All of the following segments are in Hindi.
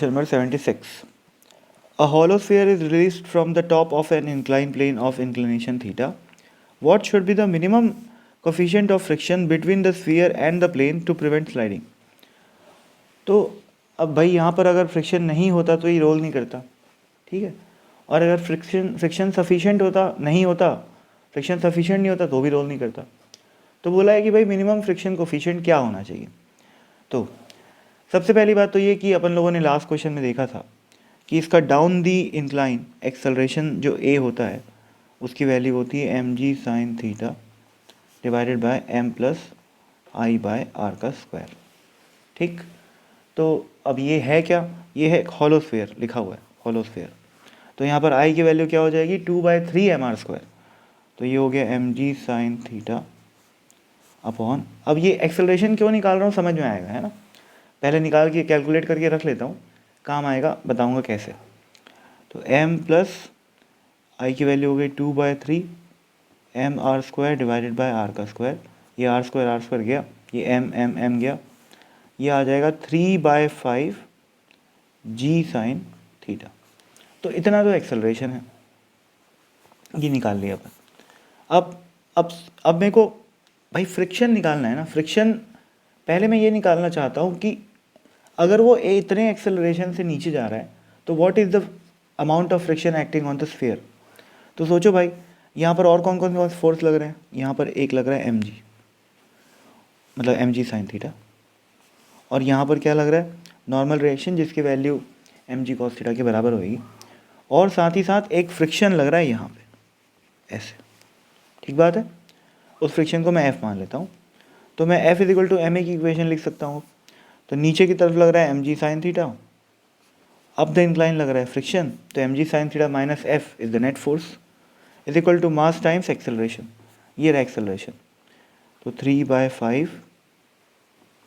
Number 76. A hollow sphere is released from the top of an inclined plane of inclination theta. What should be the minimum coefficient of friction between the sphere and the plane to prevent sliding? तो अब भाई यहाँ पर अगर फ्रिक्शन नहीं होता तो ये रोल नहीं करता, ठीक है, और अगर फ्रिक्शन सफिशिएंट होता नहीं होता, फ्रिक्शन सफिशिएंट नहीं होता तो भी रोल नहीं करता। तो बोला है कि भाई मिनिमम फ्रिक्शन कोफिशिएंट क्या होना चाहिए। तो सबसे पहली बात तो ये कि अपन लोगों ने लास्ट क्वेश्चन में देखा था कि इसका डाउन दी इंक्लाइन एक्सेलरेशन जो ए होता है उसकी वैल्यू होती है M G sine theta divided by M plus I by are का स्क्वायर। ठीक, तो अब ये है क्या, ये है हॉलो स्फीयर, लिखा हुआ है हॉलो स्फीयर। तो यहाँ पर आई की वैल्यू क्या हो जाएगी 2/3 एम आर स्क्वायर। तो ये हो गया एम जी साइन थीटा अपॉन, अब ये एक्सेलरेशन क्यों निकाल रहा हूँ समझ में आएगा, है ना। पहले निकाल के कैलकुलेट करके रख लेता हूँ, काम आएगा, बताऊँगा कैसे। तो m प्लस आई की वैल्यू हो गई 2/3 m r square divided by are का स्क्वायर। ये आर स्क्वायर गया, ये m गया, ये आ जाएगा 3/5 जी साइन थीटा। तो इतना तो एक्सेलरेशन है, ये निकाल लिया अपन। अब मेरे को भाई फ्रिक्शन निकालना है ना। फ्रिक्शन पहले मैं ये निकालना चाहता हूँ कि अगर वो इतने एक्सेलरेशन से नीचे जा रहा है तो what is the amount of friction acting on the sphere. तो सोचो भाई यहाँ पर और कौन कौन से फोर्स लग रहे हैं। यहाँ पर एक लग रहा है एम जी, मतलब एम जी साइन थीटा, और यहाँ पर क्या लग रहा है नॉर्मल रिएक्शन जिसकी वैल्यू एम जी कॉस थीटा के बराबर होगी, और साथ ही साथ एक फ्रिक्शन लग रहा है यहाँ पे ऐसे। ठीक बात है, उस फ्रिक्शन को मैं F मान लेता हूँ। तो मैं F is equal to m a की इक्वेशन लिख सकता हूँ। तो नीचे की तरफ लग रहा है M G sine theta, up the incline लग रहा है फ्रिक्शन, तो m ji sine theta minus f is the net force is equal to mass times acceleration. ये रहा एक्सेलरेशन, तो 3/5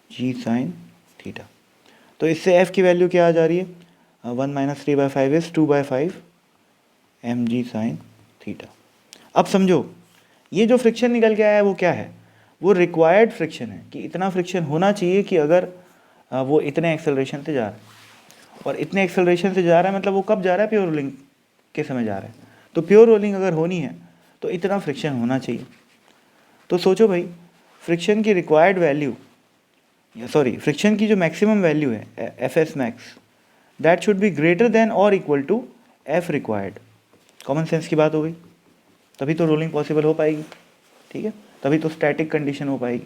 जी साइन थीटा। तो इससे एफ की वैल्यू क्या आ जा रही है, 1 - 3/5 is 2/5 M G sine theta. अब समझो ये जो फ्रिक्शन निकल के आया है वो क्या है, वो रिक्वायर्ड फ्रिक्शन है कि इतना फ्रिक्शन होना चाहिए कि अगर वो इतने एक्सेलरेशन से जा रहा है, और इतने एक्सेलरेशन से जा रहा है मतलब वो कब जा रहा है, प्योर रोलिंग के समय जा रहा है। तो प्योर रोलिंग अगर होनी है तो इतना फ्रिक्शन होना चाहिए। तो सोचो भाई फ्रिक्शन की रिक्वायर्ड वैल्यू, सॉरी फ्रिक्शन की जो मैक्सिमम वैल्यू है F S max, that should be greater than or equal to F required. Common sense की बात हो गई, तभी तो रोलिंग पॉसिबल हो पाएगी, ठीक है, तभी तो स्टैटिक कंडीशन हो पाएगी।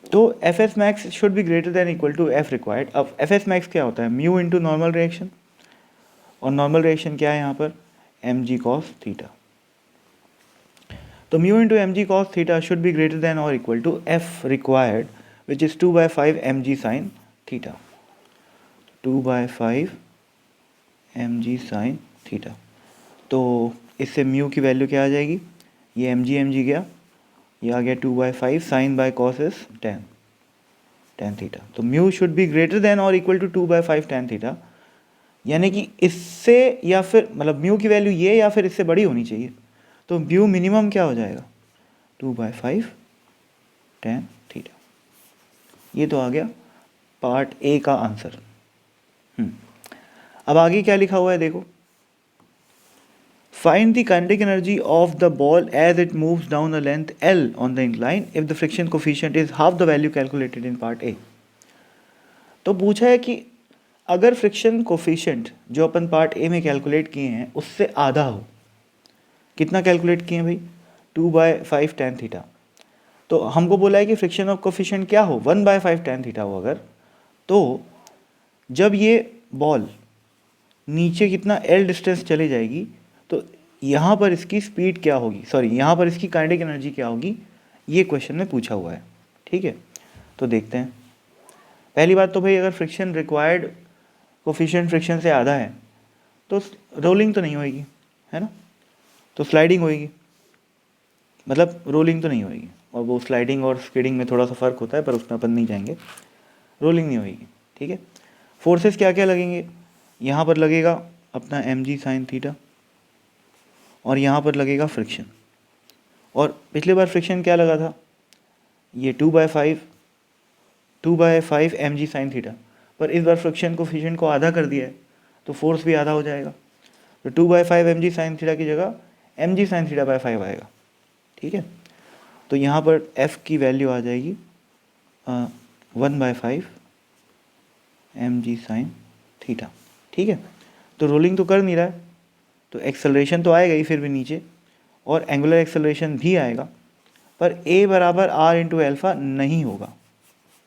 तो F S max should be greater than equal to F required. अब एफ एस मैक्स क्या होता है, म्यू इंटू नॉर्मल रिएक्शन, और नॉर्मल रिएक्शन क्या है यहाँ पर एम जी कॉस थीटा। तो mu into M ji cos theta should be greater than or equal to F required which is 2/5 M G sine theta. 2/5 M G sine theta. तो इससे म्यू की वैल्यू क्या आ जाएगी, ये एम जी गया, ये आ गया 2/5 sine by cos is tan theta. तो mu should be greater than or equal to 2/5 tan theta, यानी कि इससे या फिर मतलब म्यू की वैल्यू ये या फिर इससे बड़ी होनी चाहिए। तो म्यू मिनिमम क्या हो जाएगा 2/5 टेन थीटा। ये तो आ गया पार्ट ए का आंसर। अब आगे क्या लिखा हुआ है देखो, find the kinetic energy of the ball as it moves down the length L on the incline if the friction coefficient is half the value calculated in part A। तो पूछा है कि अगर फ्रिक्शन कोफिशिएंट जो अपन पार्ट ए में कैलकुलेट किए हैं उससे आधा हो, कितना कैलकुलेट किए हैं भाई 2/5 टेन थीटा। तो हमको बोला है कि फ्रिक्शन ऑफ कोफिशिएंट क्या हो 1/5 टेन थीटा हो अगर, तो जब ये बॉल नीचे कितना एल डिस्टेंस चले जाएगी तो यहाँ पर इसकी स्पीड क्या होगी, सॉरी यहाँ पर इसकी काइनेटिक एनर्जी क्या होगी, ये क्वेश्चन में पूछा हुआ है। ठीक है, तो देखते हैं। पहली बात तो भाई अगर फ्रिक्शन रिक्वायर्ड कोफिशिएंट फ्रिक्शन से आधा है तो रोलिंग तो नहीं होएगी, है ना, तो स्लाइडिंग होएगी, मतलब रोलिंग तो नहीं होएगी। और वो स्लाइडिंग और स्किडिंग में थोड़ा सा फ़र्क होता है पर उसमें अपन नहीं जाएंगे, रोलिंग नहीं होएगी। ठीक है, फोर्सेस क्या क्या लगेंगे, यहाँ पर लगेगा अपना एम जी साइन थीटा, और यहाँ पर लगेगा फ्रिक्शन। और पिछले बार फ्रिक्शन क्या लगा था, ये 2/5 एम जी साइन थीटा, पर इस बार फ्रिक्शन कोफिशिएंट को आधा कर दिया है तो फोर्स भी आधा हो जाएगा। तो 2/5 mg साइन थीटा की जगह mg साइन थीटा बाय 5 आएगा। ठीक है, तो यहाँ पर f की वैल्यू आ जाएगी 1/5 mg साइन थीटा। ठीक है, तो रोलिंग तो कर नहीं रहा है तो एक्सेलरेशन तो आएगा ही फिर भी नीचे, और एंगुलर एक्सेलरेशन भी आएगा, पर a बराबर r इंटू एल्फा नहीं होगा,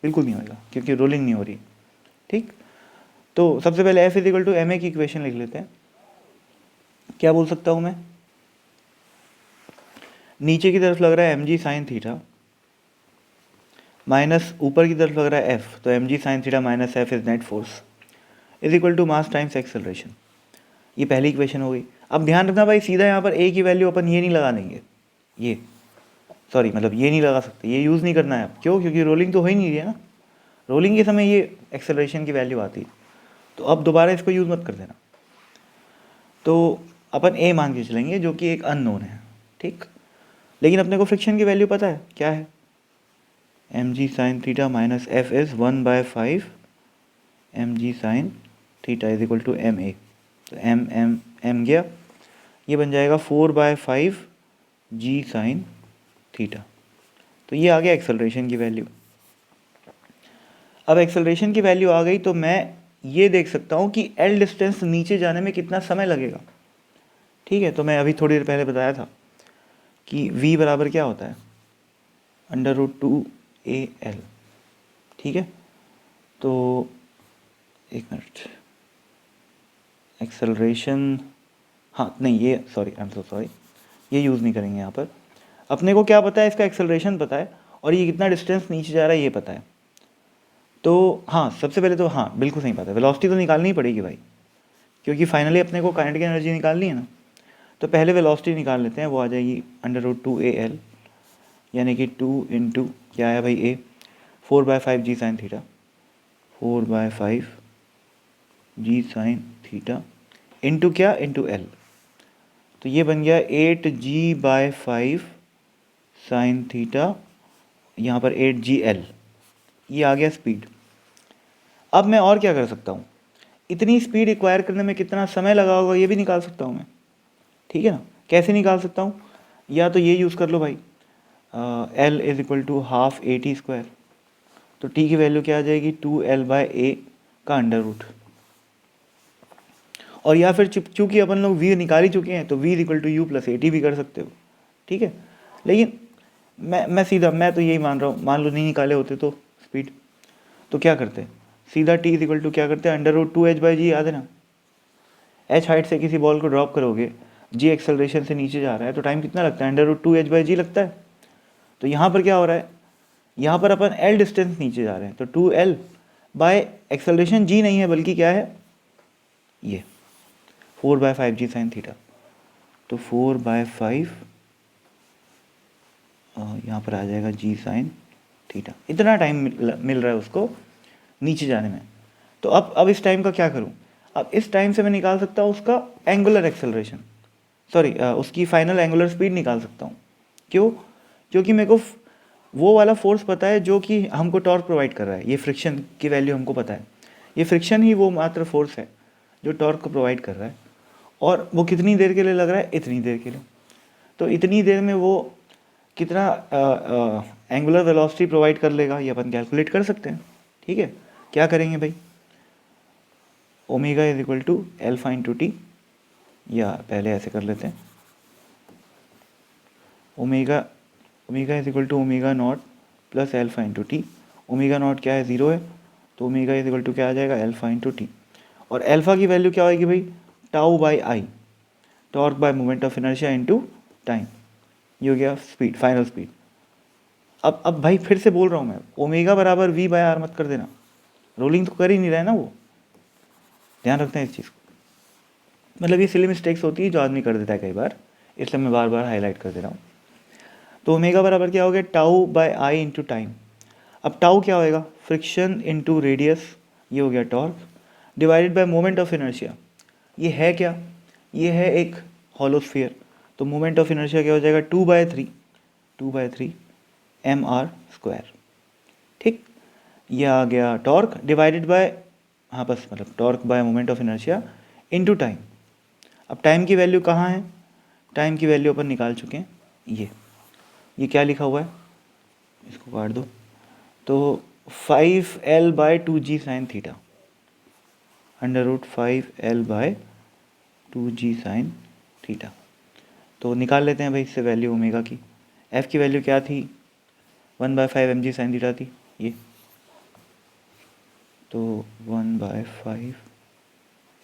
बिल्कुल नहीं होगा क्योंकि रोलिंग नहीं हो रही। ठीक, तो सबसे पहले f is equal to m a की इक्वेशन लिख लेते हैं। क्या बोल सकता हूँ मैं, नीचे की तरफ लग रहा है mg साइन थीटा माइनस ऊपर की तरफ लग रहा है f, तो mg sine theta minus f is net force is equal to mass times acceleration. ये पहली इक्वेशन हो गई। अब ध्यान रखना भाई, सीधा यहाँ पर a की वैल्यू अपन ये नहीं लगा देंगे, ये सॉरी मतलब ये नहीं लगा सकते, ये यूज़ नहीं करना है। क्यों? क्योंकि रोलिंग तो हो ही नहीं रही है ना, रोलिंग के समय ये एक्सेलरेशन की वैल्यू आती है, तो अब दोबारा इसको यूज़ मत कर देना। तो अपन a मान के चलेंगे जो कि एक अननोन है। ठीक, लेकिन अपने को फ्रिक्शन की वैल्यू पता है क्या है, mg sine theta minus f is 1/5 mg sine theta is equal to ma। तो m गया, ये बन जाएगा 4/5 g साइन थीटा। तो ये आ गया एक्सेलरेशन की वैल्यू। अब एक्सेलरेशन की वैल्यू आ गई तो मैं ये देख सकता हूँ कि l डिस्टेंस नीचे जाने में कितना समय लगेगा। ठीक है, तो मैं अभी थोड़ी देर पहले बताया था कि v बराबर क्या होता है, √2al। ठीक है, तो एक मिनट, एक्सेलरेशन, हाँ नहीं ये sorry I am so sorry, ये यूज़ नहीं करेंगे यहाँ पर। अपने को क्या पता है, इसका एक्सेलरेशन पता है और ये कितना डिस्टेंस नीचे जा रहा है ये पता है। तो हाँ, सबसे पहले तो हाँ बिल्कुल सही बात है, वेलोसिटी तो निकालनी ही पड़ेगी भाई, क्योंकि फाइनली अपने को काइनेटिक एनर्जी निकालनी है ना। तो पहले वेलोसिटी निकाल लेते हैं, वो आ जाएगी √2al, यानी कि 2 इंटू क्या है भाई a, 4/5 g sine theta, 4/5 g sign theta into क्या, इंटू l। तो ये बन गया 8g/5 साइन थीटा, यहाँ पर 8gl, ये आ गया स्पीड। अब मैं और क्या कर सकता हूँ, इतनी स्पीड एक्वायर करने में कितना समय लगा होगा ये भी निकाल सकता हूँ मैं। ठीक है ना, कैसे निकाल सकता हूँ, या तो ये यूज़ कर लो भाई, l is equal to half at², तो t की वैल्यू क्या आ जाएगी, 2l/a का अंडर रूट। और या फिर चूँकि अपन लोग v निकाल ही चुके हैं तो v is equal to u plus at भी कर सकते हो। ठीक है, लेकिन मैं सीधा, मैं तो यही मान रहा हूँ, मान लो नहीं निकाले होते तो स्पीड, तो क्या करते, सीधा t इज इक्वल टू क्या करते हैं, √2h/g, याद है ना, h हाइट से किसी बॉल को ड्रॉप करोगे, g एक्सेलरेशन से नीचे जा रहा है तो टाइम कितना लगता है, √2h/g लगता है। तो यहाँ पर क्या हो रहा है, यहाँ पर अपन l डिस्टेंस नीचे जा रहे हैं, तो 2l बाय एक्सेलरेशन g नहीं है बल्कि क्या है, ये 4/5 g साइन थीटा। तो 4/5 यहाँ पर आ जाएगा g साइन थीटा, इतना टाइम मिल रहा है उसको नीचे जाने में। तो अब इस टाइम का क्या करूँ, अब इस टाइम से मैं निकाल सकता हूँ उसका एंगुलर एक्सेलरेशन, सॉरी उसकी फाइनल एंगुलर स्पीड निकाल सकता हूँ। क्यों? क्योंकि मेरे को वो वाला फोर्स पता है जो कि हमको टॉर्क प्रोवाइड कर रहा है, ये फ्रिक्शन की वैल्यू हमको पता है, ये फ्रिक्शन ही वो मात्र फोर्स है जो टॉर्क को प्रोवाइड कर रहा है, और वो कितनी देर के लिए लग रहा है, इतनी देर के लिए। तो इतनी देर में वो कितना एंगुलर वेलोसिटी प्रोवाइड कर लेगा ये अपन कैलकुलेट कर सकते हैं। ठीक है, क्या करेंगे भाई, omega is equal to alpha into t, या पहले ऐसे कर लेते हैं, omega is equal to omega naught plus alpha into t. Omega naught क्या है, 0 है, तो ओमेगा इज इक्वल टू क्या आ जाएगा, एल्फा इंटू टी। और एल्फा की वैल्यू क्या होगी भाई, tau by I, torque bye moment of inertia into time, ये हो गया स्पीड, फाइनल स्पीड। अब भाई फिर से बोल रहा हूँ मैं, ओमेगा बराबर v/r मत कर देना, रोलिंग तो कर ही नहीं रहा है ना वो, ध्यान रखते हैं इस चीज़ को। मतलब ये सिली मिस्टेक्स होती है जो आदमी कर देता है कई बार, इसलिए मैं बार बार हाईलाइट कर दे रहा हूँ। तो ओमेगा बराबर क्या हो गया, टाउ बाय आई इंटू टाइम। अब टाउ क्या होएगा, फ्रिक्शन इंटू रेडियस, ये हो गया torque, divided by moment of inertia. ये है क्या, ये है एक हॉलो स्फीयर, तो मोमेंट ऑफ इनर्शिया क्या हो जाएगा, 2/3 mr²। ठीक, ये आ गया टॉर्क डिवाइडेड बाय हाँ बस मतलब torque bye moment of inertia into time. अब टाइम की वैल्यू कहाँ है, टाइम की वैल्यू अपन निकाल चुके हैं, ये क्या लिखा हुआ है, इसको काट दो, तो 5L/2g sine theta, √5L/2g sign theta. तो निकाल लेते हैं भाई इससे वैल्यू ओमेगा की। एफ की वैल्यू क्या थी, 1/5 mg साइन थीटा थी ये, तो 1/5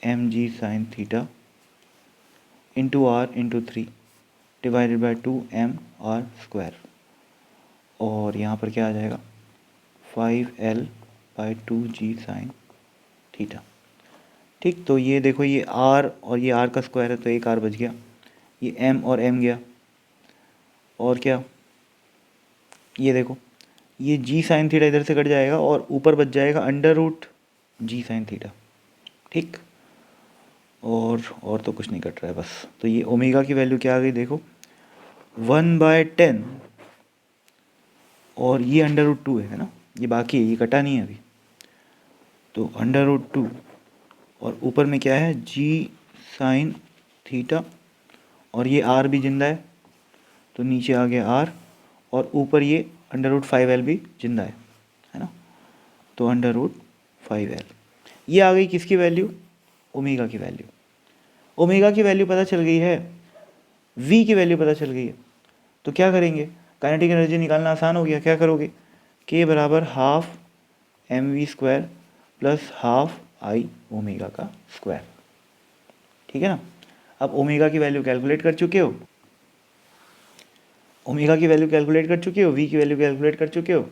mg sine theta into r into 3 divided by 2m/r², और यहाँ पर क्या आ जाएगा 5L/2g साइन थीटा। ठीक, तो ये देखो ये r और ये r का स्क्वायर है तो एक r बच गया, ये m और m गया, और क्या ये देखो ये g साइन थीटा इधर से कट जाएगा और ऊपर बच जाएगा √g साइन थीटा। ठीक, और तो कुछ नहीं कट रहा है बस। तो ये ओमेगा की वैल्यू क्या आ गई देखो 1/10, और ये √2 है ना, ये बाकी है, ये कटा नहीं है अभी, तो √2 और ऊपर में क्या है g साइन थीटा, और ये r भी जिंदा है तो नीचे आ गया r, और ऊपर ये √5L भी जिंदा है ना, तो √5L। ये आ गई किसकी वैल्यू, ओमेगा की वैल्यू। ओमेगा की वैल्यू पता चल गई है, v की वैल्यू पता चल गई है, तो क्या करेंगे, काइनेटिक एनर्जी निकालना आसान हो गया। क्या करोगे, k बराबर half mv² plus half i omega का स्क्वायर। ठीक है ना, अब ओमेगा की वैल्यू कैलकुलेट कर चुके हो, ओमेगा की वैल्यू कैलकुलेट कर चुके हो, v की वैल्यू कैलकुलेट कर चुके हो,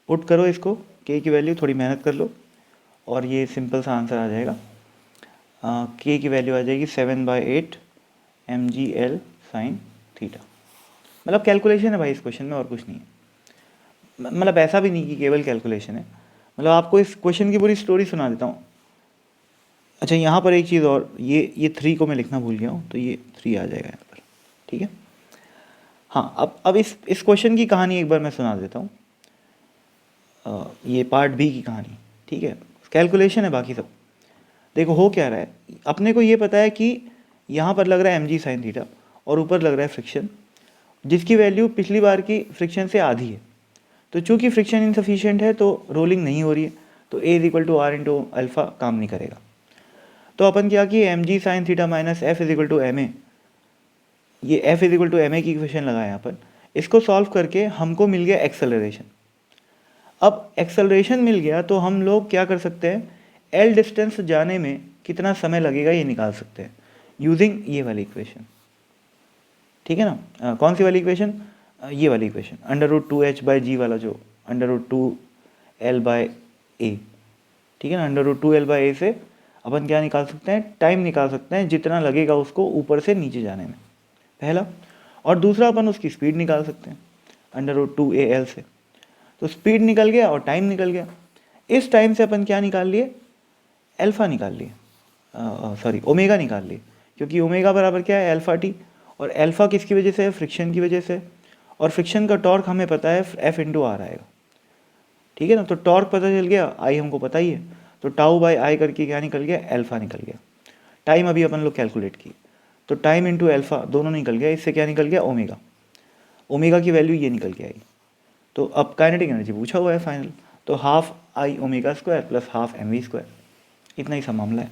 पुट करो इसको k की वैल्यू, थोड़ी मेहनत कर लो और ये सिंपल सा आंसर आ जाएगा। k की वैल्यू आ जाएगी 7/8 mgl साइन थीटा। मतलब कैलकुलेशन है भाई इस क्वेश्चन में, और कुछ नहीं है। मतलब ऐसा भी नहीं कि केवल कैलकुलेशन है, मतलब आपको इस क्वेश्चन की पूरी स्टोरी सुना देता हूँ। अच्छा यहाँ पर एक चीज़ और, ये 3 को मैं लिखना भूल गया हूँ, तो ये 3 आ जाएगा यहाँ पर। ठीक है, हाँ अब इस क्वेश्चन की कहानी एक बार मैं सुना देता हूँ, ये पार्ट बी की कहानी। ठीक है, कैलकुलेशन है बाकी सब। देखो हो क्या रहा है, अपने को ये पता है कि यहाँ पर लग रहा है mg साइन थीटा और ऊपर लग रहा है फ्रिक्शन, जिसकी वैल्यू पिछली बार की फ्रिक्शन से आधी है। तो चूंकि फ्रिक्शन इनसफिशिएंट है तो रोलिंग नहीं हो रही है, तो a = r इंटू अल्फा काम नहीं करेगा। तो अपन क्या किए, mg sine theta minus f = ma, ये f = ma की इक्वेशन लगाया यहाँ पर। इसको सॉल्व करके हमको मिल गया एक्सेलरेशन। अब एक्सेलरेशन मिल गया तो हम लोग क्या कर सकते हैं, l डिस्टेंस जाने में कितना समय लगेगा ये निकाल सकते हैं यूजिंग ये वाली इक्वेशन। ठीक है ना, कौन सी वाली इक्वेशन, ये वाली इक्वेशन, √2h/g वाला जो √2L/a। ठीक है ना, √2L/a से अपन क्या निकाल सकते हैं, टाइम निकाल सकते हैं जितना लगेगा उसको ऊपर से नीचे जाने में, पहला। और दूसरा अपन उसकी स्पीड निकाल सकते हैं √2AL से। तो स्पीड निकल गया और टाइम निकल गया। इस टाइम से अपन क्या निकाल लिए, अल्फा निकाल लिए, सॉरी ओमेगा निकाल लिए, क्योंकि ओमेगा बराबर क्या है अल्फा टी, और अल्फा किसकी वजह से है, फ्रिक्शन की वजह से, और फ्रिक्शन का टॉर्क हमें पता है F × R आएगा। ठीक है ना, तो टॉर्क पता चल गया, आई हमको पता ही है, तो टाउ/आई करके क्या निकल गया, अल्फा निकल गया। टाइम अभी अपन लोग कैलकुलेट किए, तो टाइम इंटू अल्फा दोनों निकल गया, इससे क्या निकल गया, ओमेगा। ओमेगा की वैल्यू ये निकल के आई। तो अब काइनेटिक एनर्जी पूछा हुआ है फाइनल, तो half I omega plus half mv², इतना ही सा मामला है।